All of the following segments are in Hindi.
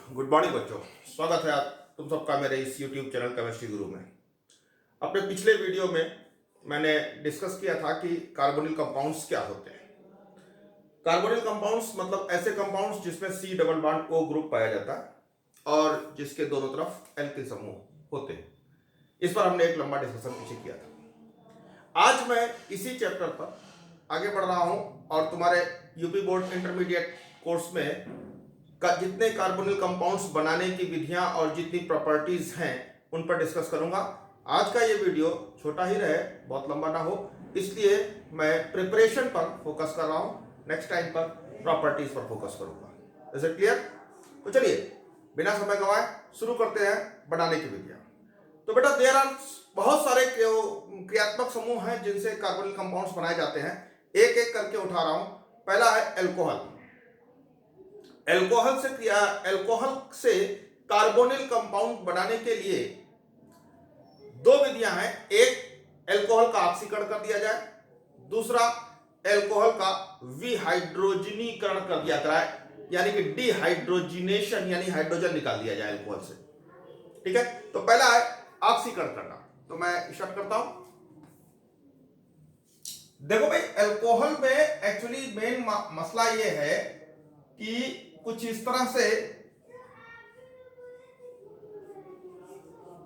गुड मॉर्निंग बच्चों। स्वागत है आप तुम सबका मेरे इस YouTube चैनल केमिस्ट्री गुरु में। अपने पिछले वीडियो में मैंने डिस्कस किया था कि कार्बोनिल कंपाउंड्स क्या होते हैं। कार्बोनिल कंपाउंड्स मतलब ऐसे कंपाउंड्स जिसमें C double bond O group पाया जाता है और जिसके दोनों तरफ एल्किल समूह होते हैं। इस पर हमने एक लंबा डिस्कशन पीछे किया था। आज मैं इसी चैप्टर पर आगे बढ़ रहा हूं और तुम्हारे यूपी बोर्ड इंटरमीडिएट कोर्स में जितने कार्बोनिल कंपाउंड्स बनाने की विधियां और जितनी प्रॉपर्टीज हैं उन पर डिस्कस करूंगा। आज का ये वीडियो छोटा ही रहे, बहुत लंबा ना हो, इसलिए मैं प्रिपरेशन पर फोकस कर रहा हूं। नेक्स्ट टाइम पर प्रॉपर्टीज पर फोकस करूंगा। Is it clear? तो चलिए बिना समय गंवाए शुरू करते हैं बनाने की विधियां। तो बेटा देयर आर बहुत सारे क्रियात्मक समूह हैं जिनसे कार्बोनिल कंपाउंड्स बनाए जाते हैं। एक एक करके उठा रहा हूं। पहला है एल्कोहल। एल्कोहल से कार्बोनिल कंपाउंड बनाने के लिए दो विधियां हैं। एक, एल्कोहल का ऑक्सीकरण कर दिया जाए, दूसरा एल्कोहल का विहाइड्रोजनीकरण कर दिया जाए, यानी कि डिहाइड्रोजिनेशन, यानी हाइड्रोजन निकाल दिया जाए एल्कोहल से। ठीक है, तो पहला है ऑक्सीकरण करना। तो मैं स्टार्ट करता हूं। देखो भाई, एल्कोहल में एक्चुअली मेन मसला यह है कि कुछ इस तरह से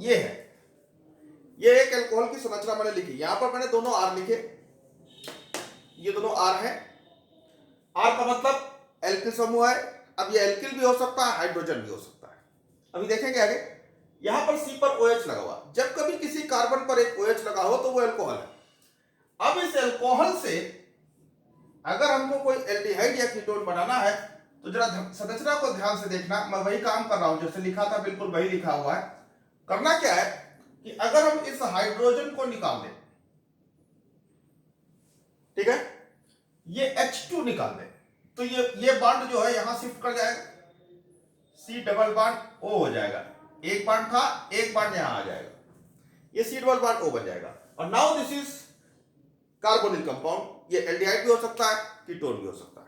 ये है, ये एक एल्कोहल की संरचना मैंने लिखी। यहां पर मैंने दोनों आर लिखे, ये दोनों आर है। आर का मतलब एल्किल समूह है। अब ये एल्किल भी हो सकता है, हाइड्रोजन भी हो सकता है। अभी देखेंगे आगे। यहां पर सी पर OH लगा हुआ, जब कभी किसी कार्बन पर एक OH लगा हो तो वो एल्कोहल है। अब इस एल्कोहल से अगर हमको कोई एल्डिहाइड या कीटोन बनाना है तो जरा संरचना को ध्यान से देखना। मैं वही काम कर रहा हूं, जैसे लिखा था बिल्कुल वही लिखा हुआ है। करना क्या है कि अगर हम इस हाइड्रोजन को निकाल दें, ठीक है, ये H2 निकाल दें, तो ये बॉन्ड जो है यहां शिफ्ट कर जाएगा, C डबल बॉन्ड O हो जाएगा। एक बॉन्ड था, एक बॉन्ड यहां आ जाएगा, ये C डबल बॉन्ड O बन जाएगा। और now this is carbonyl compound. ये एल्डिहाइड भी हो सकता है, कीटोन भी हो सकता है।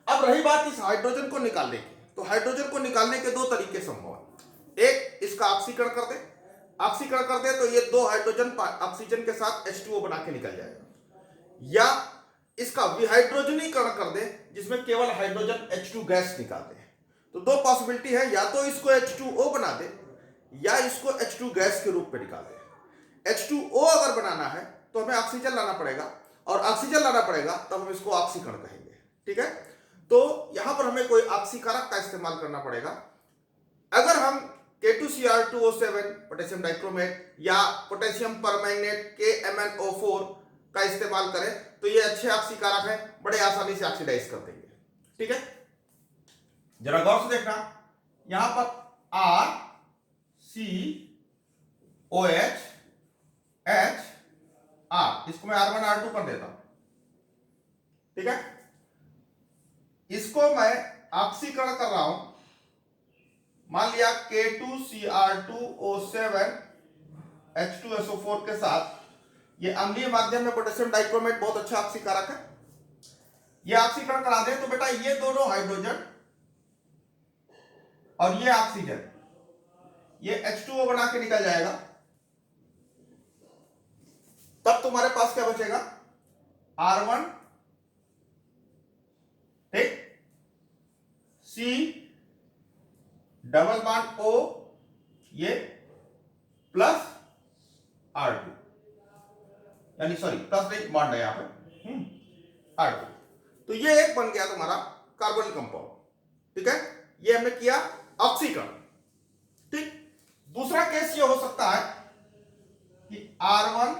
अब रही बात इस हाइड्रोजन को निकालने की, तो हाइड्रोजन को निकालने के दो तरीके संभव है। एक, इसका ऑक्सीकरण कर दे। ऑक्सीकरण कर दे तो ये दो हाइड्रोजन ऑक्सीजन के साथ H2O बना के निकल जाएगा, या इसका विहाइड्रोजनीकरण कर दे जिसमें केवल हाइड्रोजन H2 गैस निकाल दे। तो दो पॉसिबिलिटी है, या तो इसको H2O बना दे या इसको H2 गैस के रूप में निकाल दे। H2O अगर बनाना है तो हमें ऑक्सीजन लाना पड़ेगा, और ऑक्सीजन लाना पड़ेगा तब हम इसको ऑक्सीकरण कहेंगे। ठीक है, तो यहां पर हमें कोई ऑक्सीकारक का इस्तेमाल करना पड़ेगा। अगर हम K2Cr2O7 पोटेशियम डाइक्रोमेट या पोटेशियम परमैंगनेट KMnO4 का इस्तेमाल करें तो ये अच्छे ऑक्सीकारक हैं, बड़े आसानी से ऑक्सीडाइज कर देंगे। ठीक है, जरा गौर से देखना। यहां पर R C OH H R, इसको मैं R1 R2 कर देता हूं। ठीक है, इसको मैं ऑक्सीकरण कर रहा हूं। मान लिया K2Cr2O7 H2SO4 के साथ, ये अम्लीय माध्यम में पोटेशियम डाइक्रोमेट बहुत अच्छा ऑक्सीकारक है। ये ऑक्सीकरण करा दें तो बेटा ये दोनों हाइड्रोजन और ये ऑक्सीजन, ये H2O बना के निकल जाएगा। तब तुम्हारे पास क्या बचेगा? R1, ठीक, C डबल बॉन्ड O, ये प्लस R2, यानी सॉरी प्लस नहीं, बॉन्ड है यहां पे R2। तो ये एक बन गया तुम्हारा कार्बोनिल कंपाउंड। ठीक है, ये हमने किया ऑक्सीकरण। ठीक, दूसरा केस ये हो सकता है कि R1,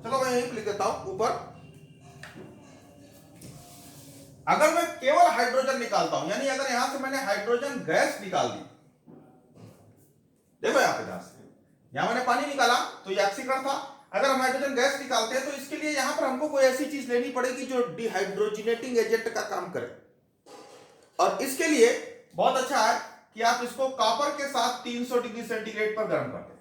चलो मैं यहीं लिख देता हूं ऊपर। अगर मैं केवल हाइड्रोजन निकालता हूं, यानी अगर यहां से मैंने हाइड्रोजन गैस निकाल दी, देखो यहां पे ध्यान से, यहां मैंने पानी निकाला तो ये ऑक्सीकरण था। अगर हम हाइड्रोजन गैस निकालते हैं तो इसके लिए यहां पर हमको कोई ऐसी चीज लेनी पड़ेगी जो डिहाइड्रोजिनेटिंग एजेंट का काम करे, और इसके लिए बहुत अच्छा है कि आप इसको कॉपर के साथ 300 डिग्री सेंटीग्रेड पर गर्म कर दें।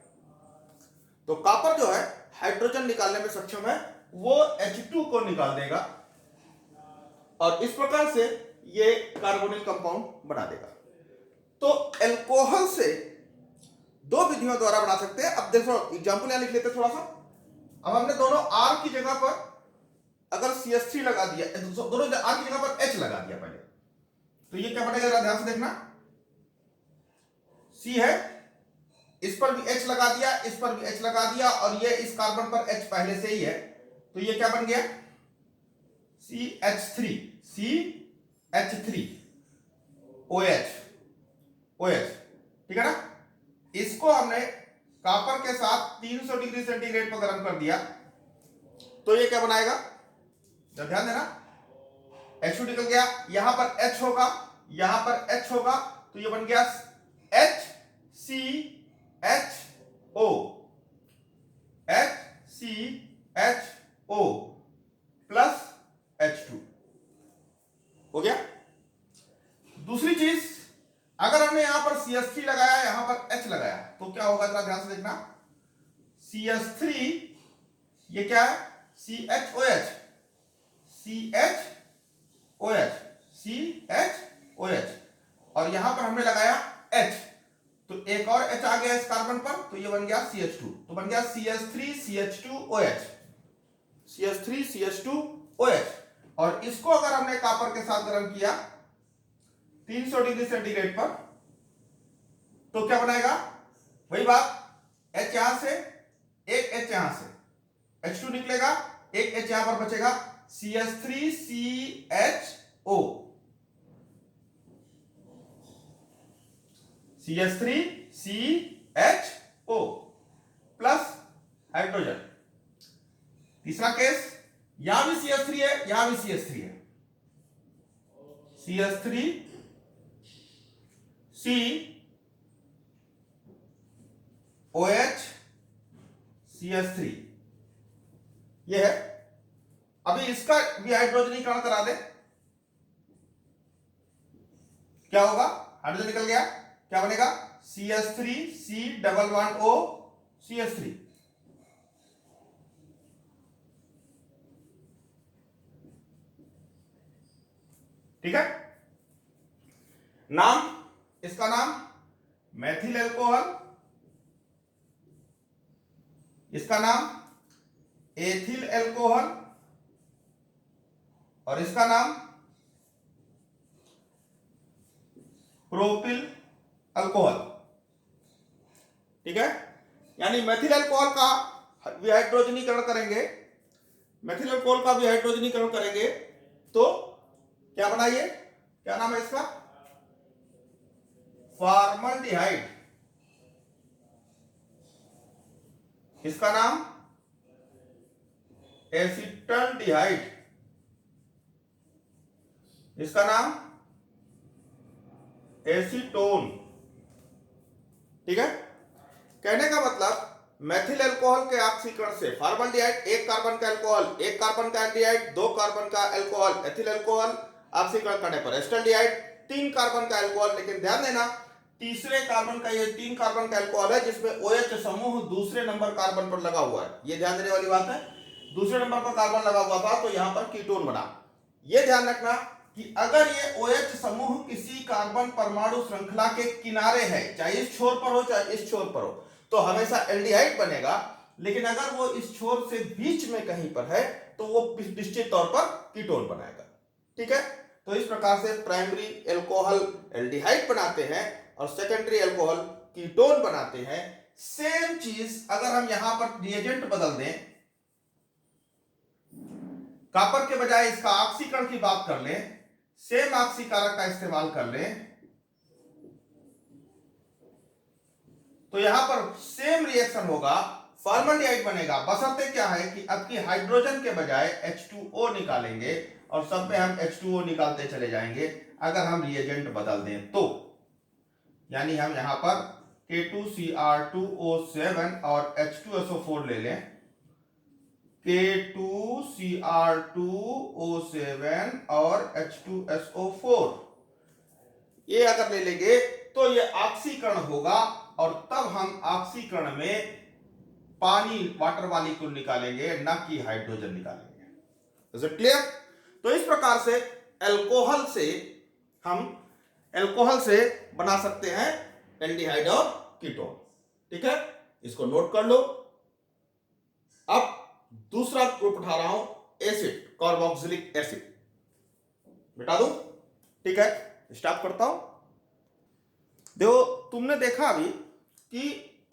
तो कॉपर जो है हाइड्रोजन निकालने में सक्षम है, वो H2 को निकाल देगा और इस प्रकार से ये कार्बोनिल कंपाउंड बना देगा। तो एल्कोहल से दो विधियों द्वारा बना सकते हैं। अब देखो एग्जांपल यहां लिख लेते हैं थोड़ा सा। अब हमने दोनों R की जगह पर अगर CH3 लगा दिया, दोनों R की जगह पर H लगा दिया पहले, तो ये क्या बनेगा, जरा ध्यान से देखना। C है, इस पर भी H लगा दिया, इस पर भी H लगा दिया, और ये इस कार्बन पर H पहले से ही है, तो ये क्या बन गया, CH3 OH OH, ठीक है ना। इसको हमने कॉपर के साथ 300 डिग्री सेंटीग्रेड पर गर्म कर दिया, तो ये क्या बनाएगा, जरा ध्यान देना। H2 निकल गया, यहां पर H होगा, यहां पर H होगा, तो ये बन गया HCHO प्लस H2 हो गया। दूसरी चीज, अगर हमने यहां पर CH3 लगाया, यहां पर H लगाया, तो क्या होगा, जरा ध्यान से देखना। CH3 ये क्या है, CHOH और यहां पर हमने लगाया H, तो एक और H आ गया इस कार्बन पर, तो ये बन गया CH2, तो बन गया CH3CH2OH। और इसको अगर हमने कॉपर के साथ गर्म किया 300 डिग्री सेंटीग्रेड पर, तो क्या बनाएगा, वही बात, H यहां से, एक H यहां से, H2 निकलेगा, एक H यहां पर बचेगा, CH3CHO प्लस हाइड्रोजन। तीसरा केस, यहां भी CH3 है, यहां भी CH3 है, CH3COH CH3 ये है। अभी इसका भी हाइड्रोजनीकरण करा दे, क्या होगा, हाइड्रोजन निकल गया, क्या बनेगा, CH3C+O CH3। ठीक है। नाम, इसका नाम मेथिल एल्कोहल, इसका नाम एथिल एल्कोहल, और इसका नाम प्रोपिल अल्कोहल। ठीक है, यानी मेथिल अल्कोहल का विहाइड्रोजनीकरण करेंगे, मेथिल अल्कोहल का विहाइड्रोजनीकरण करेंगे, तो क्या बनाइए, क्या नाम है इसका, फॉर्मल्डिहाइड। इसका नाम एसिटल्डिहाइड, इसका नाम एसीटोन। ठीक है, कहने का मतलब मेथिल अल्कोहल के ऑक्सीकरण से फॉर्मल्डिहाइड, एक कार्बन का अल्कोहल, एक कार्बन का एल्डिहाइड, दो कार्बन का अल्कोहल एथिल अल्कोहल, ऑक्सीकरण करने पर एसिटल्डिहाइड, तीन कार्बन का अल्कोहल। लेकिन ध्यान देना, तीसरे कार्बन का, ये तीन कार्बन का अल्कोहल है जिसमें OH समूह दूसरे नंबर कार्बन पर लगा हुआ है, ये ध्यान देने वाली बात है। दूसरे नंबर पर कार्बन लगा हुआ था, तो यहां पर कीटोन बना। ये ध्यान रखना कि अगर ये OH समूह किसी कार्बन परमाणु श्रृंखला के किनारे है, चाहे इस छोर पर हो चाहे इस छोर पर हो, तो हमेशा एल्डिहाइड बनेगा। लेकिन अगर वो इस छोर से बीच में कहीं पर है, तो वो निश्चित तौर पर कीटोन बनाएगा। ठीक है, तो इस प्रकार से प्राइमरी एल्कोहल एल्डिहाइड बनाते हैं और सेकेंडरी एल्कोहल कीटोन बनाते हैं। सेम चीज अगर हम यहां पर रिएजेंट बदल दें, कॉपर के बजाय इसका ऑक्सीकरण की बात कर लें, सेम ऑक्सीकारक का इस्तेमाल कर लें, तो यहां पर सेम रिएक्शन होगा, फॉर्मल्डिहाइड बनेगा। बशर्ते क्या है कि अब की हाइड्रोजन के बजाय H2O निकालेंगे और सब में हम H2O निकालते चले जाएंगे अगर हम रिएजेंट बदल दें तो। यानी हम यहां पर K2Cr2O7 और H2SO4 ले लें, K2Cr2O7 और H2SO4 ये अगर ले लेंगे तो ये ऑक्सीकरण होगा, और तब हम ऑक्सीकरण में पानी वाटर मॉलिक्यूल निकालेंगे, ना कि हाइड्रोजन निकालेंगे। Is it clear? तो इस प्रकार से अल्कोहल से हम एल्कोहल से बना सकते हैं एल्डिहाइड और कीटोन। ठीक है, इसको नोट कर लो। अब दूसरा ग्रुप उठा रहा हूं, एसिड, कार्बोक्सिलिक एसिड, मिटा दूं। ठीक है, स्टार्ट करता हूं। देखो, तुमने देखा अभी कि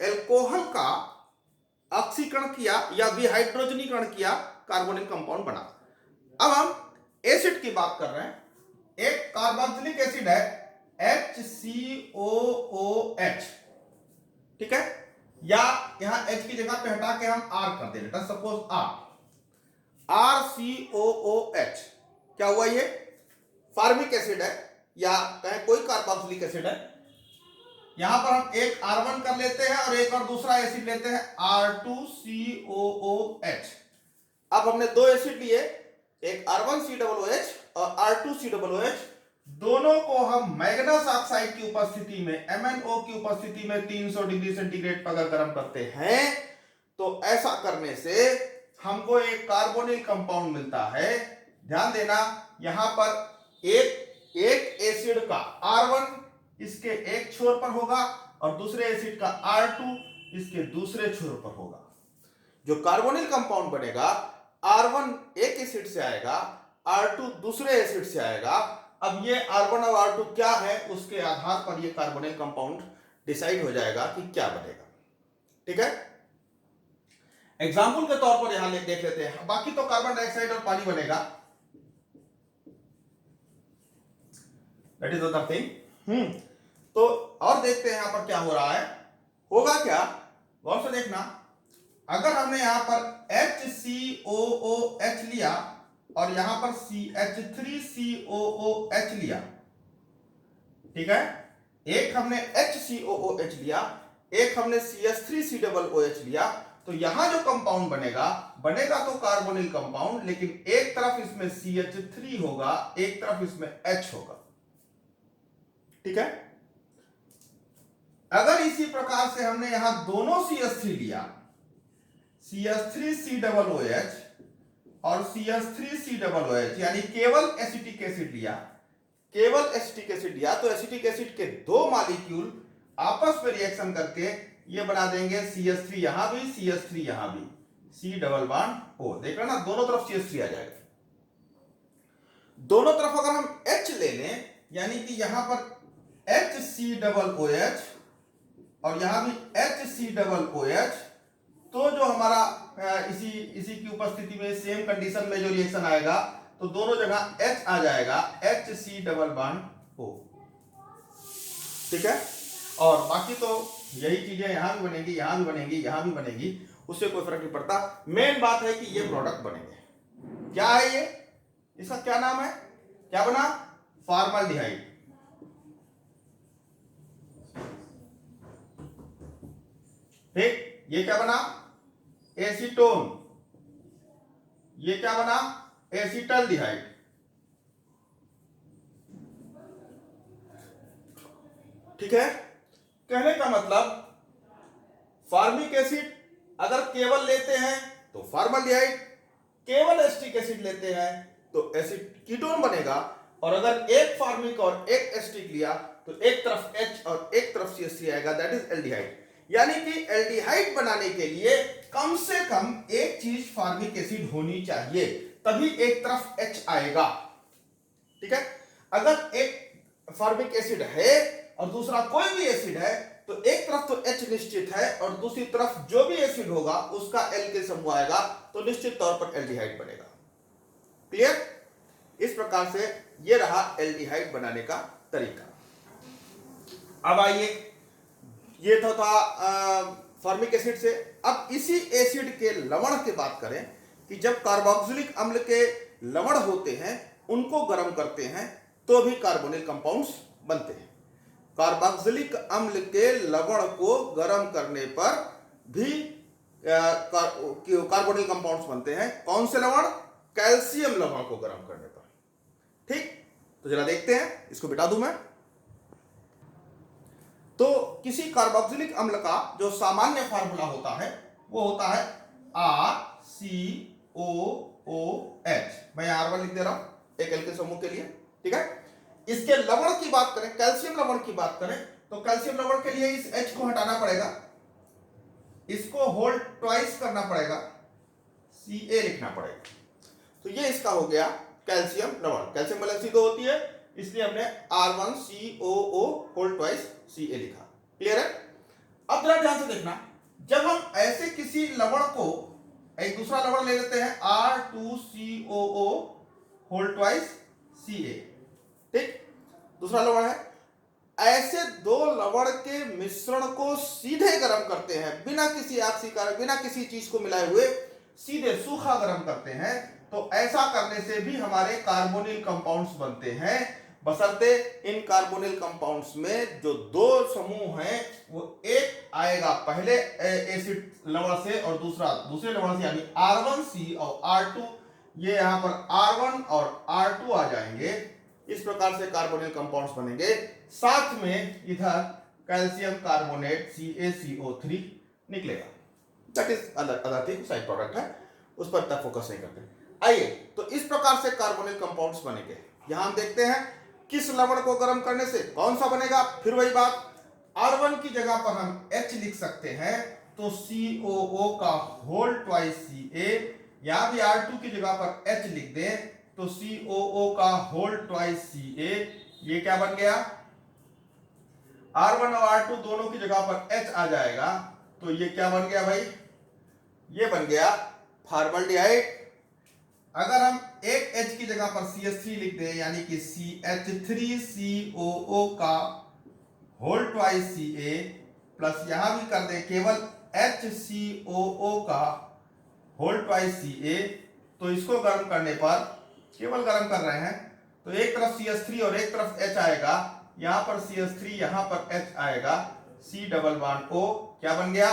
एल्कोहल का ऑक्सीकरण किया या विहाइड्रोजनीकरण किया, कार्बोनिल कंपाउंड बना। अब हम एसिड की बात कर रहे हैं। एक कार्बोक्सिलिक एसिड है HCOOH, ठीक है, या यहां H की जगह पे हटा के हम R कर दे, लेट अस सपोज RCOOH। क्या हुआ? ये फार्मिक एसिड है या कहें कोई कार्बोक्सिलिक एसिड है। यहां पर हम एक R1 कर लेते हैं और एक और दूसरा एसिड लेते हैं R2COOH। अब हमने दो एसिड लिए, एक R1COOH और R2COOH। दोनों को हम मैग्नस ऑक्साइड की उपस्थिति में, MnO की उपस्थिति में 300 डिग्री सेंटीग्रेड पर अगर गर्म करते हैं तो ऐसा करने से हमको एक कार्बोनिल कंपाउंड मिलता है। ध्यान देना, यहां पर एक एसिड का R1 इसके एक छोर पर होगा और दूसरे एसिड का R2 इसके दूसरे छोर पर होगा। जो कार्बोनिल कंपाउंड बनेगा, R1 एक एसिड से आएगा, R2 दूसरे एसिड से आएगा। अब ये R1 और R2 क्या है, उसके आधार पर ये कार्बोनिल कंपाउंड डिसाइड हो जाएगा कि क्या बनेगा। ठीक है, एग्जाम्पल के तौर पर यहां देख लेते हैं। बाकी तो कार्बन डाइऑक्साइड और पानी बनेगा, दैट इज अदर थिंग। तो और देखते हैं यहां पर क्या हो रहा है। होगा क्या, गौर से देखना। अगर हमने यहां पर HCOOH लिया और यहां पर CH3COOH लिया, ठीक है, एक हमने HCOOH लिया, एक हमने CH3COOH लिया, तो यहां जो कंपाउंड बनेगा तो कार्बोनिल कंपाउंड, लेकिन एक तरफ इसमें CH3 होगा, एक तरफ इसमें H होगा। ठीक है, अगर इसी प्रकार से हमने यहां दोनों CH3 लिया, CH3COOH और CH3COOH, यानी केवल एसिटिक एसिड लिया, तो एसिटिक एसिड के दो मॉलिक्यूल आपस में रिएक्शन करके ये बना देंगे CH3 यहां भी, CH3 यहां भी, C डबल बॉन्ड O। देख रहे ना, दोनों तरफ CH3 आ जाएगा। दोनों तरफ अगर हम H ले लें, यानी कि यहां पर HCOOH और यहां भी HCOOH, तो जो हमारा इसी की उपस्थिति में सेम कंडीशन में जो रिएक्शन आएगा, तो दोनों जगह H आ जाएगा, HC डबल बॉन्ड O। ठीक है, और बाकी तो यही चीजें यहां भी बनेगी, यहां भी बनेगी, यहां भी बनेगी, उससे कोई फर्क नहीं पड़ता। मेन बात है कि ये प्रोडक्ट बनेंगे। क्या है ये, इसका क्या नाम है, क्या बना, फॉर्मल्डिहाइड। ठीक, ये क्या बना, एसीटोन। ये क्या बना, एसिटल्डिहाइड। ठीक है, कहने का मतलब फॉर्मिक एसिड अगर केवल लेते हैं तो फॉर्मल्डिहाइड, केवल एसिटिक एसिड लेते हैं तो एसिड कीटोन बनेगा, और अगर एक फॉर्मिक और एक एसिटिक लिया तो एक तरफ H और एक तरफ CH3 आएगा, दैट इज एल्डिहाइड। यानी कि एल्डिहाइड बनाने के लिए कम से कम एक चीज फॉर्मिक एसिड होनी चाहिए, तभी एक तरफ H आएगा। ठीक है, अगर एक फॉर्मिक एसिड है और दूसरा कोई भी एसिड है, तो एक तरफ तो H निश्चित है और दूसरी तरफ जो भी एसिड होगा उसका L के समूह आएगा, तो निश्चित तौर पर एल्डिहाइड बनेगा। क्लियर? इस प्रकार से ये रहा एल्डिहाइड बनाने का तरीका। अब आइए, ये तो था फॉर्मिक एसिड से। अब इसी एसिड के लवण की बात करें कि जब कार्बोक्सिलिक अम्ल के लवण होते हैं, उनको गर्म करते हैं तो भी कार्बोनिल कंपाउंड्स बनते हैं। कार्बोक्सिलिक अम्ल के लवण को गर्म करने पर भी कार्बोनिल कंपाउंड्स बनते हैं। कौन से लवण? कैल्शियम लवण को गर्म करने पर। ठीक, तो जरा देखते हैं, इसको बिटा दूं मैं। तो किसी कार्बोक्सिलिक अम्ल का जो सामान्य फार्मूला होता है वो होता है RCOOH। मैं R1 लिख दे रहा हूं एक एल्किल समूह के लिए। ठीक है, इसके लवण की बात करें, कैल्शियम लवण की बात करें, तो कैल्शियम लवण के लिए इस H को हटाना पड़ेगा, इसको होल्ड ट्वाइस करना पड़ेगा, Ca लिखना पड़ेगा। तो ये इसका हो गया कैल्शियम लवण। कैल्शियम वैलेंसी 2 होती है, इसलिए हमने R1COO होल्ड ट्वाइस Ca लिखा। क्लियर है? अब जरा ध्यान से देखना, जब हम ऐसे किसी लवण को, एक दूसरा लवण ले लेते हैं R2COO होल्ड ट्वाइस Ca, ठीक, दूसरा लवण है, ऐसे दो लवण के मिश्रण को सीधे गर्म करते हैं, बिना किसी ऑक्सीकरण, बिना किसी चीज को मिलाए हुए सीधे सूखा गर्म करते हैं, तो ऐसा करने से भी हमारे कार्बोनिल कंपाउंड्स बनते हैं, बशर्ते इन कार्बोनिल कंपाउंड्स में जो दो समूह हैं वो एक आएगा पहले एसिड लवण से और दूसरा दूसरे लवण से, यानी R1C और R2, ये यहां पर R1 और R2 आ जाएंगे। इस प्रकार से कार्बोनिल कंपाउंड्स बनेंगे, साथ में इधर कैल्शियम कार्बोनेट CaCO3 निकलेगा। That is other thing, side product है, उस पर तक फोकस नहीं करते। आइए, तो इस प्रकार से कार्बोनिल कंपाउंड्स बनेंगे। यहां हम देखते हैं किस लवण को गर्म करने से कौन सा बनेगा। फिर वही बात, R1 की जगह पर हम H लिख सकते हैं, तो COO का होल ट्वाइस Ca, यहां भी R2 की जगह पर H लिख दें तो COO का होल ट्वाइस Ca, ये क्या बन गया, R1 और R2 दोनों की जगह पर H आ जाएगा, तो ये क्या बन गया भाई, ये बन गया फॉर्मल्डिहाइड। अगर हम एक H की जगह पर CH3 लिख दें, यानी कि CH3COO का होल ट्वाइस Ca, प्लस यहां भी कर दें केवल HCOO का होल ट्वाइस Ca, तो इसको गर्म करने पर, केवल गर्म कर रहे हैं, तो एक तरफ CH3 और एक तरफ H आएगा, यहां पर CH3 यहां पर H आएगा, C डबल बॉन्ड O क्या बन गया,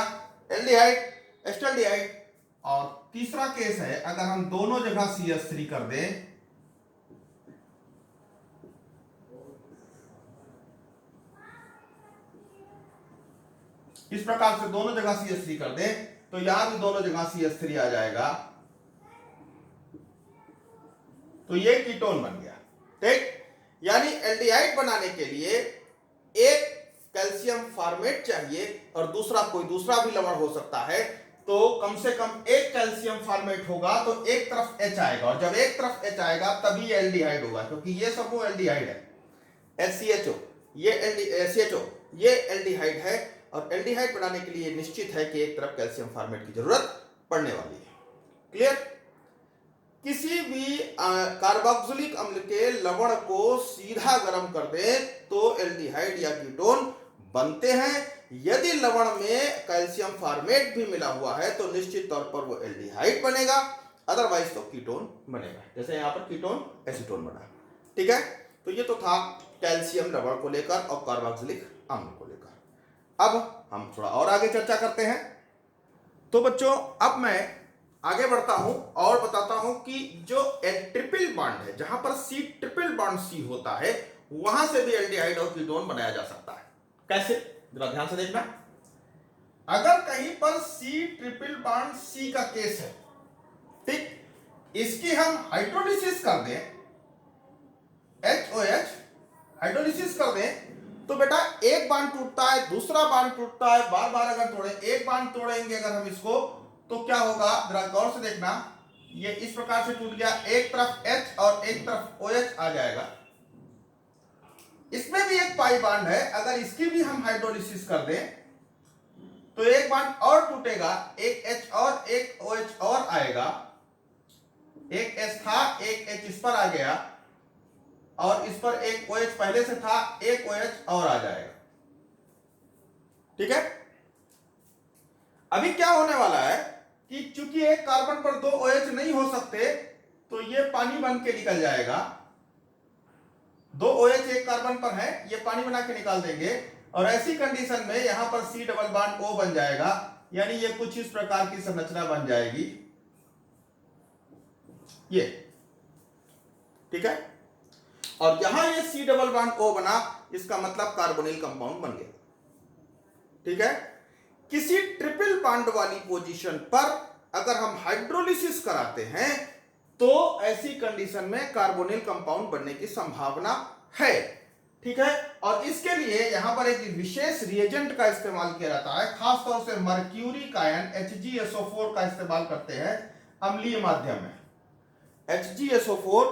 एल्डिहाइड, एस्टल्डिहाइड। और तीसरा केस है, अगर हम दोनों जगह CH3 कर दें, इस प्रकार से दोनों जगह CH3 कर दें, तो यहां भी दोनों जगह CH3 आ जाएगा, तो ये कीटोन बन गया। ठीक, यानी एल्डिहाइड बनाने के लिए एक कैल्शियम फॉर्मेट चाहिए और दूसरा कोई दूसरा भी लवण हो सकता है, तो कम से कम एक कैल्शियम फॉर्मेट होगा तो एक तरफ H आएगा, और जब एक तरफ H आएगा तभी एल्डिहाइड होगा, क्योंकि ये समूह एल्डिहाइड है, HCHO, ये CHO, ये एल्डिहाइड है, और एल्डिहाइड बनाने के लिए निश्चित है कि एक तरफ कैल्शियम फॉर्मेट की जरूरत पड़ने वाली है। क्लियर? किसी भी कार्बोक्सिलिक अम्ल के लवण को सीधा गर्म कर दे तो एल्डिहाइड या कीटोन बनते हैं। यदि लवण में कैल्शियम फॉर्मेट भी मिला हुआ है तो निश्चित तौर पर वो एल्डिहाइड बनेगा, अदरवाइज तो कीटोन बनेगा, जैसे यहां पर कीटोन एसीटोन बना। ठीक है, तो ये तो था कैल्शियम लवण को लेकर और कार्बोक्सिलिक अम्ल को लेकर। अब हम थोड़ा और आगे चर्चा करते हैं। तो बच्चों, अब मैं आगे बढ़ता हूं और बताता हूं कि जो ट्रिपल बॉन्ड है, जहां पर C ट्रिपल बॉन्ड C होता है, वहां से भी एल्डिहाइड और कीटोन बनाया जा सकता है। कैसे, जरा ध्यान से देखना। अगर कहीं पर C ट्रिपल बॉन्ड C का केस है, ठीक, इसकी हम हाइड्रोलिसिस कर दें, HOH हाइड्रोलिसिस कर दें, तो बेटा एक बांड टूटता है, दूसरा बांड टूटता है, बार बार अगर तोड़े, एक बांड तोड़ेंगे अगर हम इसको, तो क्या होगा, जरा गौर से देखना, ये इस प्रकार से टूट गया, एक तरफ H और एक तरफ OH आ जाएगा। इसमें भी एक पाई बांड है, अगर इसकी भी हम हाइड्रोलिसिस कर दें तो एक बांड और टूटेगा, एक H और एक OH और आएगा, एक H था, एक H इस पर आ गया, और इस पर एक OH पहले से था, एक OH और आ जाएगा। ठीक है, अभी क्या होने वाला है कि चूंकि एक कार्बन पर दो OH नहीं हो सकते, तो ये पानी बन के निकल जाएगा। दो OH एक कार्बन पर है, ये पानी बना के निकाल देंगे, और ऐसी कंडीशन में यहां पर C डबल बॉन्ड O बन जाएगा, यानी ये कुछ इस प्रकार की संरचना बन जाएगी, ये। ठीक है, और यहां ये C डबल बॉन्ड O बना, इसका मतलब कार्बोनिल कंपाउंड बन गया। ठीक है, किसी ट्रिपल बॉन्ड वाली पोजीशन पर अगर हम हाइड्रोलिसिस कराते हैं तो ऐसी कंडीशन में कार्बोनिल कंपाउंड बनने की संभावना है, ठीक है। और इसके लिए यहां पर एक विशेष रिएजेंट का इस्तेमाल किया जाता है, खासतौर से मर्क्यूरी का आयन HgSO4 का इस्तेमाल करते हैं अम्लीय माध्यम में। HgSO4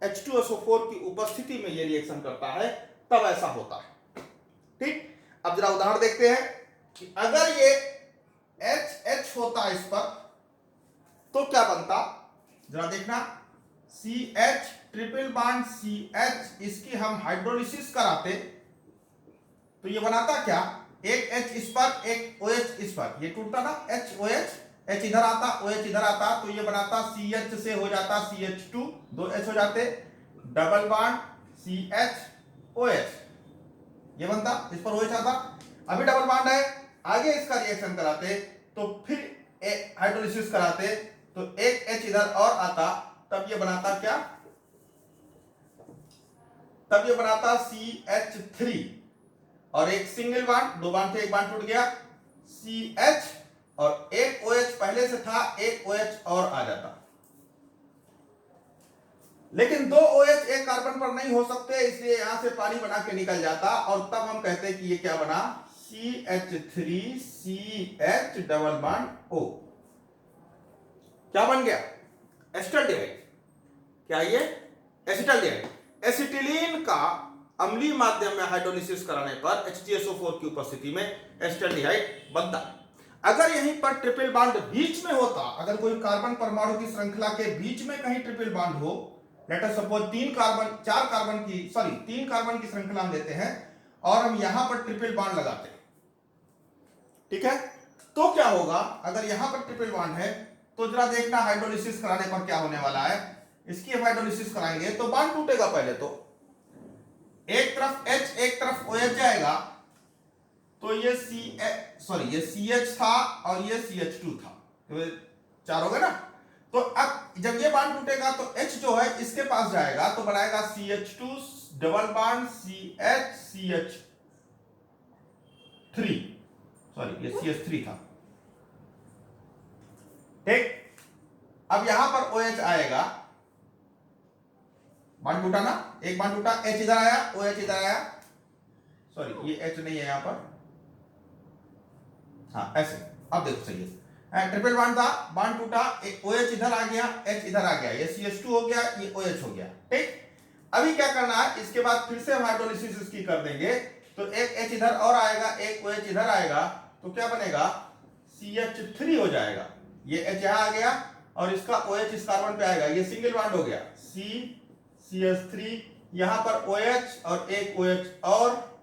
H2SO4 की उपस्थिति में ये रिएक्शन करता है, तब ऐसा होता है, ठीक। अब जरा उदाहरण देखते हैं कि अगर ये HH होता इस पर तो क्या बनता, जरा देखना। CH ट्रिपल बॉन्ड CH, इसकी हम हाइड्रोलिसिस कराते तो ये बनाता क्या, एक H इस पर एक OH इस पर, ये टूटता ना HOH, H इधर आता OH इधर आता, तो ये बनाता CH से हो जाता CH2, दो H हो जाते, डबल बॉन्ड CH OH, ये बनता, इस पर OH आता। अभी डबल बॉन्ड है, आगे इसका रिएक्शन कराते तो फिर हाइड्रोलिसिस कराते तो एक H इधर और आता, तब ये बनाता क्या, तब ये बनाता CH3, और एक सिंगल बॉन्ड, दो बॉन्ड थे एक बॉन्ड टूट गया, CH और एक OH पहले से था, एक OH और आ जाता। लेकिन दो OH एक कार्बन पर नहीं हो सकते, इसलिए यहां से पानी बना के निकल जाता, और तब हम कहते हैं कि ये क्या बना, CH3CH डबल बॉन्ड O। क्या बन गया, एसिटाल्डिहाइड। क्या ये एसिटाल्डिहाइड। एसिटिलीन का अम्लीय माध्यम में हाइड्रोलिसिस कराने पर HgSO4 की उपस्थिति में एसिटाल्डिहाइड बनता है। अगर यहीं पर ट्रिपल बॉन्ड बीच में होता, अगर कोई कार्बन परमाणु की श्रृंखला के बीच में कहीं ट्रिपल बॉन्ड हो, लेट अस सपोज तीन कार्बन की श्रृंखला हम लेते हैं और हम यहां पर ट्रिपल बॉन्ड लगाते हैं, ठीक है, तो क्या होगा, अगर यहां पर ट्रिपल बॉन्ड है तो जरा देखना हाइड्रोलिसिस कराने पर क्या होने वाला है। इसकी हम हाइड्रोलिसिस कराएंगे तो बॉन्ड टूटेगा, पहले तो एक तरफ H एक तरफ OH जाएगा, तो ये ये CH था और ये CH2 था, तो चार हो गए ना। तो अब जब ये बॉन्ड टूटेगा तो H जो है इसके पास जाएगा, तो बनाएगा CH2 double bond CH CH3, ये CH3 था, ठीक। अब यहां पर OH आएगा, बॉन्ड टूटा ना, एक बॉन्ड टूटा, H इधर आया OH इधर आया, ये H नहीं है यहां पर, हाँ ऐसे, अब देखो सही है, ट्रिपल बॉन्ड था, बॉन्ड टूटा, एक OH इधर आ गया, H इधर आ गया, ये CH2 हो गया, ये OH हो गया, ठीक। अभी क्या करना है, इसके बाद फिर से हम हाइड्रोलिसिस इसकी कर देंगे, तो एक H इधर और आएगा, एक OH इधर आएगा, तो क्या बनेगा, CH3 हो जाएगा, ये H यहां आ गया और इसका OH इस कार्बन पे आएगा, ये सिंगल बॉन्ड हो गया, CH3, यहां पर OH और एक OH और,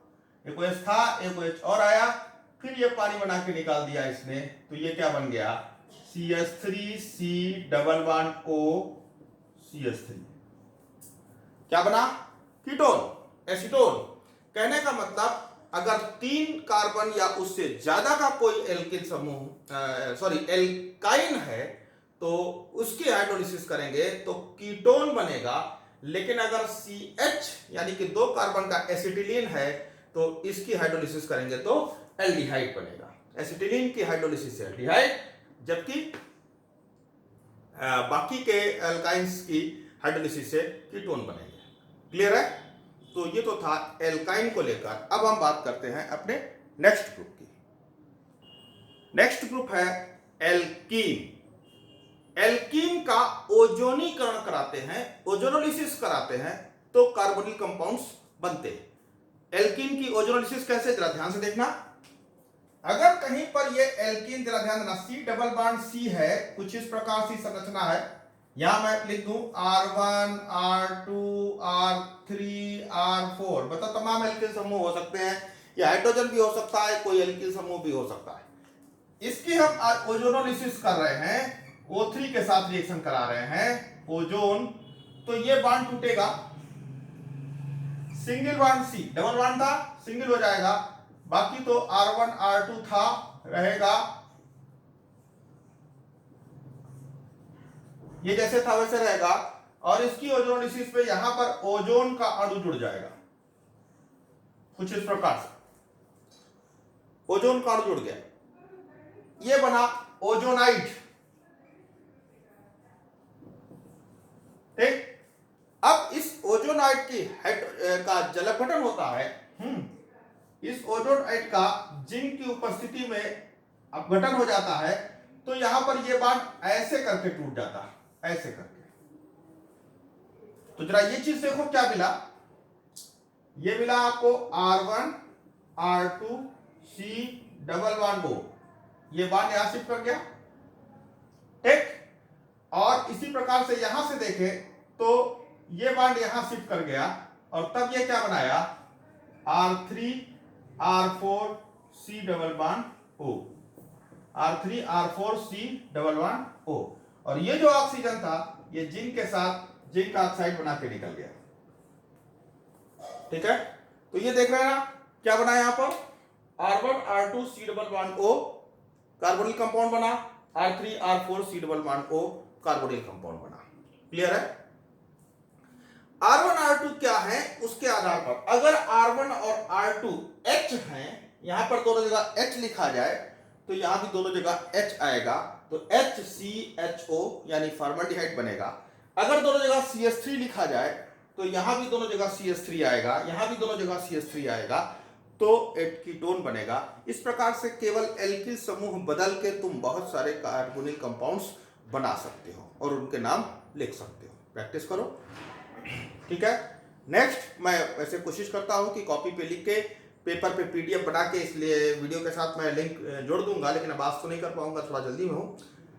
एक OH था एक OH और आया, फिर ये पानी बना के निकाल दिया इसने, तो ये क्या बन गया, CH3C double bond O CH3, क्या बना, कीटोन, एसीटोन। कहने का मतलब अगर तीन कार्बन या उससे ज्यादा का कोई एल्किन समूह एल्काइन है तो उसकी हाइड्रोलिसिस करेंगे तो कीटोन बनेगा, लेकिन अगर CH यानी कि दो कार्बन का एसिटिलीन है तो इसकी हाइड्रोलिसिस करेंगे तो एल्डिहाइड बनेगा। एसिटिलीन की हाइड्रोलिसिस से एल्डिहाइड, जबकि बाकी के एल्काइंस की हाइड्रोलिसिस से कीटोन बनेंगे। क्लियर है? तो ये तो था एल्काइन को लेकर। अब हम बात करते हैं अपने नेक्स्ट ग्रुप की। नेक्स्ट ग्रुप है एल्कीन। एल्कीन का ओजोनीकरण कराते हैं, ओजोनोलिसिस कराते हैं तो कार्बोनिल कंपाउंड्स बनते हैं। एल्कीन की ओजोनोलिसिस कैसे, जरा ध्यान से देखना। अगर कहीं पर ये एल्कीन, जरा ध्यान देना, C डबल बॉन्ड C है, कुछ इस प्रकार की संरचना है, यहां मैं लिख दूं R1 R2 R3 R4, मतलब तमाम एल्कीन समूह हो सकते हैं, या हाइड्रोजन भी हो सकता है, कोई एल्कीन समूह भी हो सकता है। इसकी हम ओजोनोलिसिस कर रहे हैं, O3 के साथ रिएक्शन करा रहे हैं, ओजोन, तो ये बॉन्ड टूटेगा, single bond C, double bond था सिंगल हो जाएगा, बाकी तो R1 R2 था रहेगा, ये जैसे था वैसे रहेगा, और इसकी ओजोनोलिसिस पे यहां पर ओजोन का अणु जुड़ जाएगा, कुछ इस प्रकार से ओजोन का अणु जुड़ गया, ये बना ओजोनाइड। ठीक, अब इस ओजोनाइड की का जल अपघटन होता है, इस ओजोनाइड का जिंक की उपस्थिति में अपघटन हो जाता है, तो यहां पर ये बांड ऐसे करके टूट जाता है, ऐसे करके। तो जरा ये चीज देखो क्या मिला, ये मिला आपको R1 R2 C double bond O, ये बांड यहां शिफ्ट कर गया, ठीक। और इसी प्रकार से यहां से देखें तो ये बांड यहां शिफ्ट कर गया, और तब ये क्या बनाया, R3 R4 C double bond O, R3 R4 C double bond O, और ये जो ऑक्सीजन था ये जिंक के साथ जिंक ऑक्साइड बना के निकल गया, ठीक है। तो ये देख रहे हैं ना क्या बना यहां पर, R1 R2 C double bond O carbonyl compound बना, R3 R4 C double bond O carbonyl compound बना। क्लियर है। R1 R2 क्या है उसके आधार पर, अगर R1 और R2 H हैं, यहां पर दोनों जगह H लिखा जाए तो यहां भी दोनों जगह H आएगा, तो HCHO यानी फॉर्मल्डिहाइड बनेगा। अगर दोनों जगह CH3 लिखा जाए तो यहां भी दोनों जगह CH3 आएगा, यहां भी दोनों जगह CH3 आएगा, तो कीटोन बनेगा। इस प्रकार से केवल एल्किल समूह बदल के तुम बहुत सारे कार्बोनिल कंपाउंड्स बना सकते हो और उनके नाम लिख सकते हो। प्रैक्टिस करो, ठीक है। नेक्स्ट मैं वैसे कोशिश करता हूं कि कॉपी पे लिख के पेपर पे PDF बना के, इसलिए वीडियो के साथ मैं लिंक जोड़ दूंगा, लेकिन अब आज तो नहीं कर पाऊंगा, थोड़ा जल्दी में हूँ।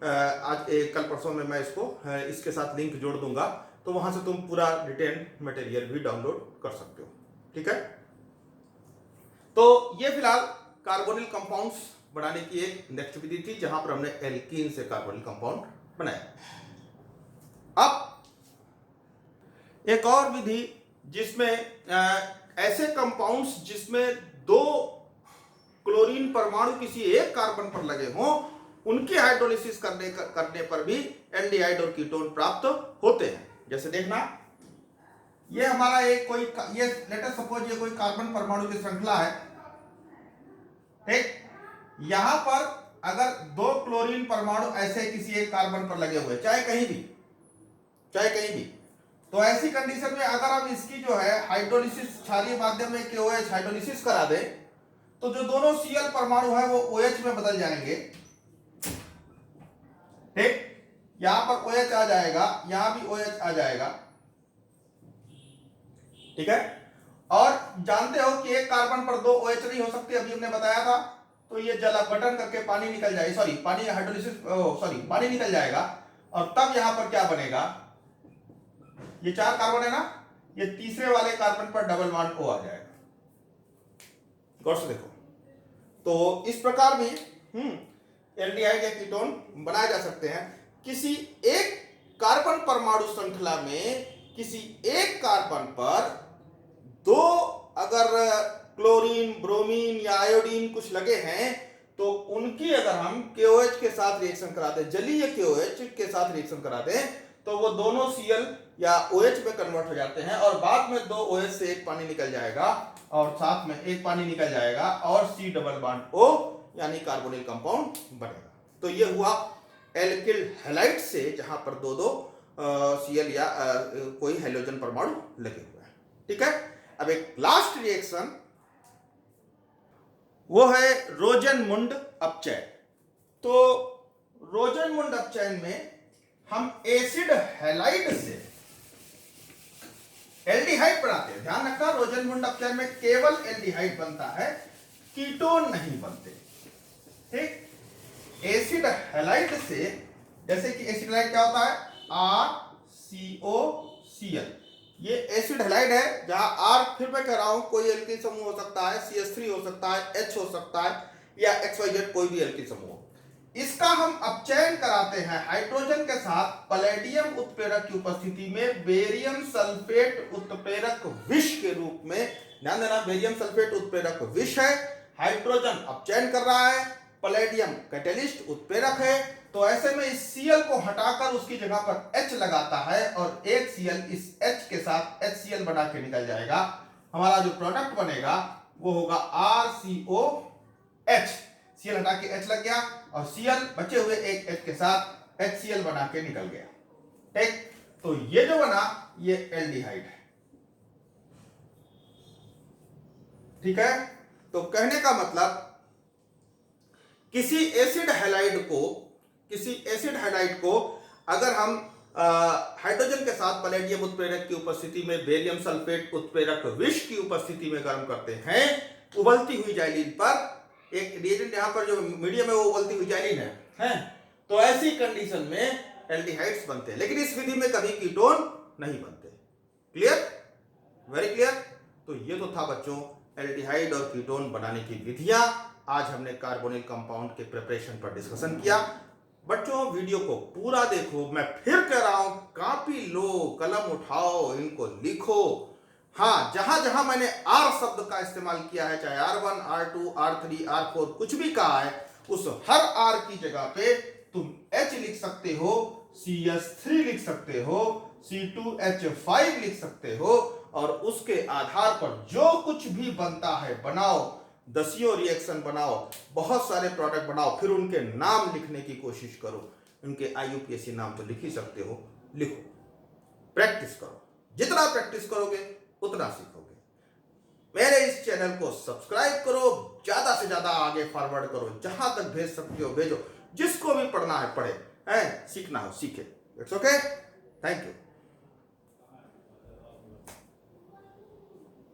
आज कल परसों में मैं इसको इसके साथ लिंक जोड़ दूंगा, तो वहां से तुम पूरा रिटेन मटेरियल भी डाउनलोड कर सकते हो, ठीक है। तो ये फिलहाल कार्बोनिल कंपाउंड्स बनाने की एक नेक्स्ट विधि थी, जहां पर हमने एल्कीन से कार्बोनिल कंपाउंड बनाया। अब एक और विधि जिसमें ऐसे कंपाउंड्स जिसमें 2 क्लोरीन परमाणु किसी एक कार्बन पर लगे हों, उनकी हाइड्रोलिसिस करने पर भी एल्डिहाइड और कीटोन प्राप्त होते हैं। जैसे देखना, ये हमारा एक कोई ये लेट अस सपोज ये कोई कार्बन परमाणु की श्रृंखला है, ठीक। यहां पर अगर 2 क्लोरीन परमाणु ऐसे किसी एक कार्बन पर लगे हुए, चाहे कहीं भी, तो ऐसी कंडीशन में अगर हम इसकी जो है हाइड्रोलिसिस क्षारीय माध्यम में KOH हाइड्रोलिसिस करा दें, तो जो दोनों Cl परमाणु है वो OH में बदल जाएंगे, ठीक। यहां पर OH आ जाएगा, यहां भी OH आ जाएगा, ठीक है। और जानते हो कि एक कार्बन पर 2 OH नहीं हो सकते, अभी हमने बताया था। तो ये जल अपघटन करके पानी निकल जाएगा, सॉरी पानी हाइड्रोलिसिस पानी निकल जाएगा, और तब यहां पर क्या बनेगा, ये 4 कार्बन है ना, ये तीसरे वाले कार्बन पर डबल बॉन्ड O आ जाएगा। गौर से देखो, तो इस प्रकार भी एल्डिहाइड या कीटोन बनाए जा सकते हैं। किसी एक कार्बन परमाणु श्रृंखला में किसी एक कार्बन पर 2 अगर क्लोरीन, ब्रोमीन या आयोडीन कुछ लगे हैं, तो उनकी अगर हम KOH के साथ रिएक्शन कराते हैं, जलीय KOH के साथ रिएक्शन कराते हैं, तो वो दोनों Cl या OH में कन्वर्ट हो जाते हैं, और बाद में 2 OH से एक पानी निकल जाएगा, और साथ में एक पानी निकल जाएगा, और C डबल बॉन्ड O यानी कार्बोनिल कंपाउंड बनेगा। तो ये हुआ एल्किल हैलाइड से, जहां पर 2 Cl या कोई हैलोजन परमाणु लगे हुए हैं, ठीक है। अब एक लास्ट रिएक्शन वो है रोजेनमुंड अपचयन। तो रोजेनमुंड अपचयन में हम एसिड हैलाइड से एल्डिहाइड बनाते हैं। ध्यान रखना, रोजेनमुंड अपचयन में केवल एल्डिहाइड बनता है, कीटोन नहीं बनते, ठीक। एसिड हैलाइड से, जैसे कि एसिड हैलाइड क्या होता है, RCOCl, ये एसिड हैलाइड है, जहां R फिर मैं कह रहा हूं कोई एल्किल समूह हो सकता है, CH3 हो सकता है, H हो सकता है, या XYZ कोई भी एल्किल समूह। इसका हम अपचयन कराते हैं हाइड्रोजन के साथ पैलेडियम उत्प्रेरक की उपस्थिति में बेरियम सल्फेट उत्प्रेरक विष के रूप में। ध्यान देना, बेरियम सल्फेट उत्प्रेरक विष है, हाइड्रोजन अपचयन कर रहा है, पैलेडियम कैटेलिस्ट उत्प्रेरक है। तो ऐसे में इस Cl को हटाकर उसकी जगह पर H लगाता है, और एक Cl इस H के साथ HCl बना के निकल जाएगा। हमारा जो प्रोडक्ट बनेगा वो होगा RCOH। Cl हटा के H लग गया, और Cl बचे हुए एक H के साथ HCl बना के निकल गया, ठीक। तो ये जो बना ये एल्डिहाइड है, ठीक है। तो कहने का मतलब किसी एसिड हैलाइड को अगर हम हाइड्रोजन के साथ पलेडियम उत्प्रेरक की उपस्थिति में बेरियम सल्फेट उत्प्रेरक विष की उपस्थिति में गर्म करते हैं, उबलती हुई जाइलिन पर, एक रिएजेंट यहां पर जो मीडियम है वो उबलती हुई जाइलिन है, तो ऐसी कंडीशन में एल्डिहाइड्स बनते हैं, लेकिन इस विधि में कभी कीटोन नहीं बनते। Clear, very clear. तो ये तो था बच्चों एल्डिहाइड और कीटोन बनाने की विधियां। आज हमने कार्बोनिल कंपाउंड के प्रिपरेशन पर डिस्कशन किया। बच्चों वीडियो को पूरा देखो, मैं फिर कह रहा हूं कॉपी लो, कलम उठाओ, इनको लिखो। हाँ, जहां जहां मैंने आर शब्द का इस्तेमाल किया है, चाहे R1, R2, R3, R4 कुछ भी कहा है, उस हर आर की जगह पे तुम H लिख सकते हो, CH3 लिख सकते हो, C2H5 लिख सकते हो, और उसके आधार पर जो कुछ भी बनता है बनाओ, दसियों रिएक्शन बनाओ, बहुत सारे प्रोडक्ट बनाओ, फिर उनके नाम लिखने की कोशिश करो। उनके IUPAC नाम तो लिख ही सकते हो, लिखो, प्रैक्टिस करो। जितना प्रैक्टिस करोगे उतना सीखोगे। मेरे इस चैनल को सब्सक्राइब करो, ज्यादा से ज्यादा आगे फॉरवर्ड करो, जहां तक भेज सकते हो भेजो, जिसको भी पढ़ना है पढ़े, सीखना हो सीखे। It's okay, thank you.